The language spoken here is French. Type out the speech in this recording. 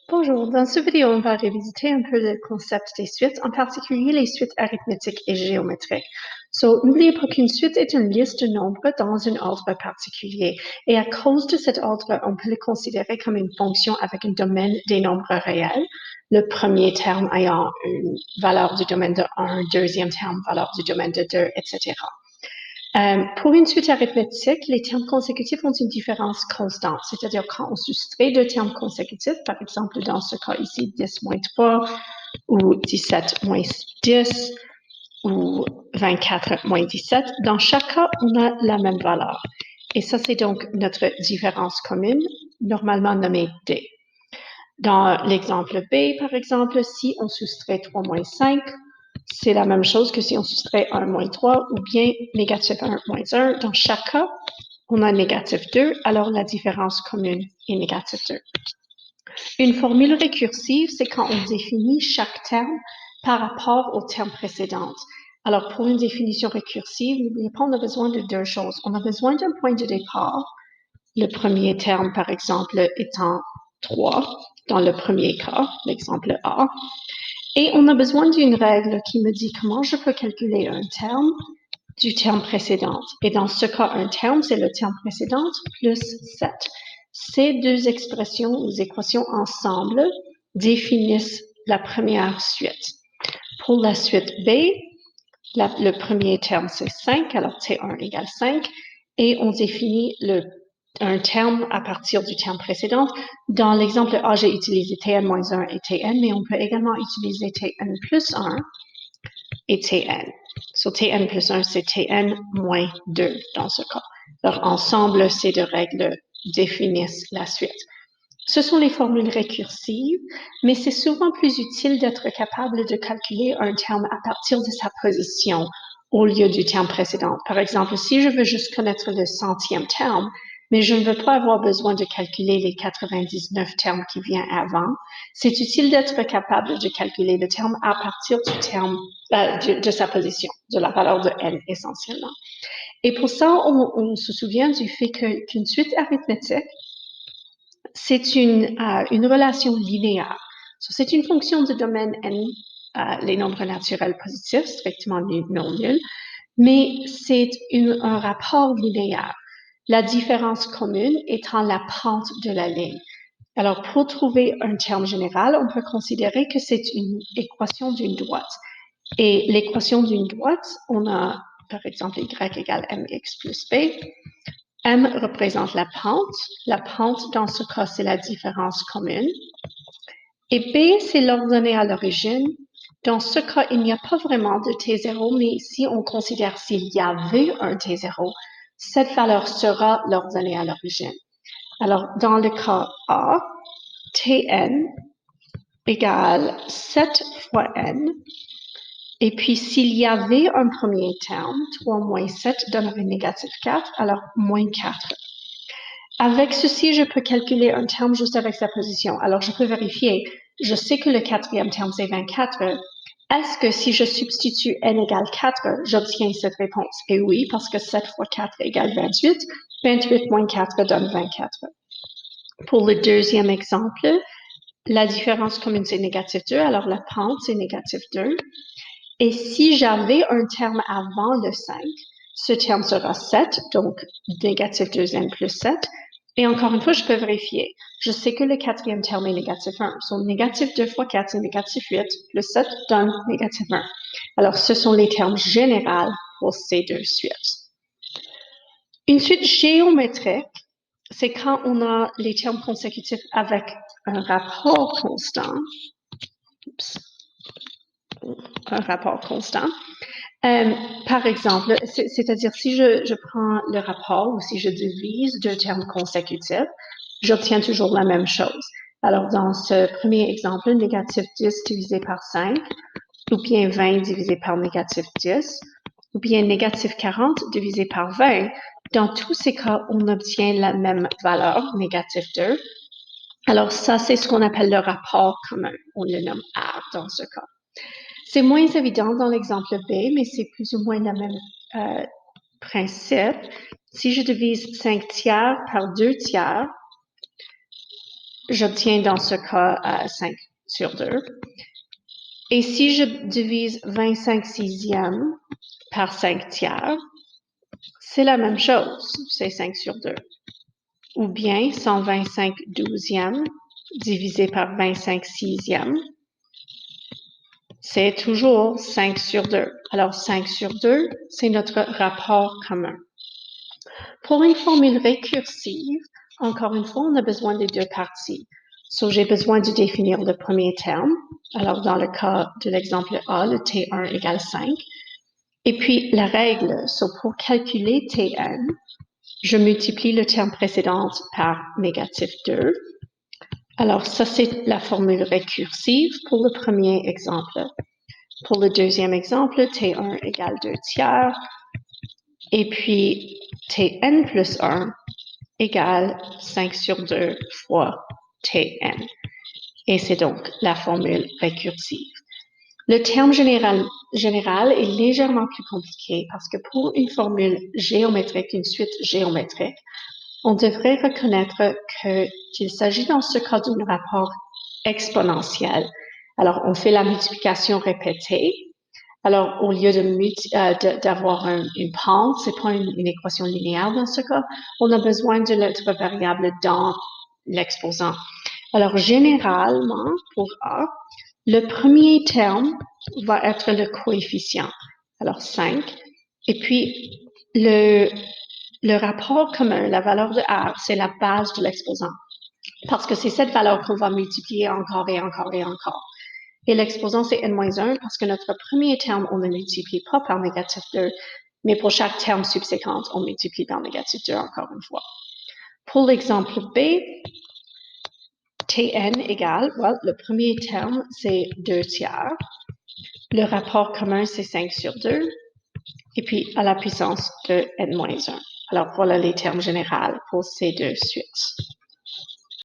Bonjour, dans cette vidéo, on va revisiter un peu le concept des suites, en particulier les suites arithmétiques et géométriques. N'oubliez pas qu'une suite est une liste de nombres dans un ordre particulier, et à cause de cet ordre, on peut le considérer comme une fonction avec un domaine des nombres réels, le premier terme ayant une valeur du domaine de 1, deuxième terme valeur du domaine de 2, etc. Pour une suite arithmétique, les termes consécutifs ont une différence constante, c'est-à-dire quand on soustrait deux termes consécutifs, par exemple dans ce cas ici 10 moins 3 ou 17 moins 10 ou 24 moins 17, dans chaque cas, on a la même valeur. Et ça, c'est donc notre différence commune, normalement nommée D. Dans l'exemple B, par exemple, si on soustrait 3 moins 5, c'est la même chose que si on soustrait 1 moins 3 ou bien négatif 1 moins 1. Dans chaque cas, on a négatif 2, alors la différence commune est négatif 2. Une formule récursive, c'est quand on définit chaque terme par rapport au terme précédent. Alors, pour une définition récursive, n'oubliez pas, on a besoin de deux choses. On a besoin d'un point de départ, le premier terme, par exemple, étant 3, dans le premier cas, l'exemple A. Et on a besoin d'une règle qui me dit comment je peux calculer un terme du terme précédent. Et dans ce cas, un terme, c'est le terme précédent plus 7. Ces deux expressions ou équations ensemble définissent la première suite. Pour la suite B, le premier terme, c'est 5, alors T1 égale 5, et on définit un terme à partir du terme précédent. Dans l'exemple A, j'ai utilisé Tn-1 et Tn, mais on peut également utiliser Tn plus 1 et Tn. Tn plus 1, c'est Tn moins 2 dans ce cas. Alors, ensemble, ces deux règles définissent la suite. Ce sont les formules récursives, mais c'est souvent plus utile d'être capable de calculer un terme à partir de sa position au lieu du terme précédent. Par exemple, si je veux juste connaître le centième terme, mais je ne veux pas avoir besoin de calculer les 99 termes qui viennent avant, c'est utile d'être capable de calculer le terme à partir du terme de sa position, de la valeur de n essentiellement. Et pour ça, on se souvient du fait qu'une suite arithmétique, c'est une relation linéaire. C'est une fonction de domaine n, les nombres naturels positifs, strictement non nuls, mais c'est un rapport linéaire. La différence commune étant la pente de la ligne. Alors, pour trouver un terme général, on peut considérer que c'est une équation d'une droite. Et l'équation d'une droite, on a, par exemple, y égale mx plus b. M représente la pente. La pente, dans ce cas, c'est la différence commune. Et B, c'est l'ordonnée à l'origine. Dans ce cas, il n'y a pas vraiment de T0, mais si on considère s'il y avait un T0, cette valeur sera l'ordonnée à l'origine. Alors, dans le cas A, Tn égale 7 fois n. Et puis, s'il y avait un premier terme, 3 moins 7 donnerait négatif 4, alors moins 4. Avec ceci, je peux calculer un terme juste avec sa position. Alors, je peux vérifier. Je sais que le quatrième terme, c'est 24. Est-ce que si je substitue n égale 4, j'obtiens cette réponse? Et oui, parce que 7 fois 4 égale 28. 28 moins 4 donne 24. Pour le deuxième exemple, la différence commune, c'est négatif 2. Alors, la pente, c'est négatif 2. Et si j'avais un terme avant le 5, ce terme sera 7, donc négatif 2n plus 7. Et encore une fois, je peux vérifier. Je sais que le quatrième terme est négatif 1. Donc, négatif 2 fois 4, c'est négatif 8, plus 7 donne négatif 1. Alors, ce sont les termes généraux pour ces deux suites. Une suite géométrique, c'est quand on a les termes consécutifs avec un rapport constant. Un rapport constant. Par exemple, c'est-à-dire si je prends le rapport ou si je divise deux termes consécutifs, j'obtiens toujours la même chose. Alors, dans ce premier exemple, négatif 10 divisé par 5, ou bien 20 divisé par négatif 10, ou bien négatif 40 divisé par 20, dans tous ces cas, on obtient la même valeur, négatif 2. Alors, ça, c'est ce qu'on appelle le rapport commun. On le nomme R dans ce cas. C'est moins évident dans l'exemple B, mais c'est plus ou moins le même principe. Si je divise 5 tiers par 2 tiers, j'obtiens dans ce cas 5 sur 2. Et si je divise 25 sixièmes par 5 tiers, c'est la même chose, c'est 5 sur 2. Ou bien 125 douzièmes divisé par 25 sixièmes, c'est toujours 5 sur 2. Alors 5 sur 2, c'est notre rapport commun. Pour une formule récursive, encore une fois, on a besoin des deux parties. So, j'ai besoin de définir le premier terme. Alors, dans le cas de l'exemple A, le T1 égale 5. Et puis, la règle, so, pour calculer Tn, je multiplie le terme précédent par négatif 2. Alors, ça, c'est la formule récursive pour le premier exemple. Pour le deuxième exemple, T1 égale 2 tiers. Et puis, Tn plus 1 égale 5 sur 2 fois Tn. Et c'est donc la formule récursive. Le terme général est légèrement plus compliqué parce que pour une formule géométrique, une suite géométrique, on devrait reconnaître qu'il s'agit dans ce cas d'un rapport exponentiel. Alors, on fait la multiplication répétée. Alors, au lieu d'avoir une pente, c'est pas une équation linéaire dans ce cas, on a besoin de l'autre variable dans l'exposant. Alors, généralement, pour A, le premier terme va être le coefficient, alors 5, et puis le rapport commun, la valeur de R, c'est la base de l'exposant, parce que c'est cette valeur qu'on va multiplier encore et encore et encore. Et l'exposant, c'est n-1 parce que notre premier terme, on ne multiplie pas par négatif 2, mais pour chaque terme subséquent, on multiplie par négatif 2 encore une fois. Pour l'exemple B, Tn égale, le premier terme, c'est 2 tiers. Le rapport commun, c'est 5 sur 2. Et puis, à la puissance de n-1. Alors, voilà les termes généraux pour ces deux suites.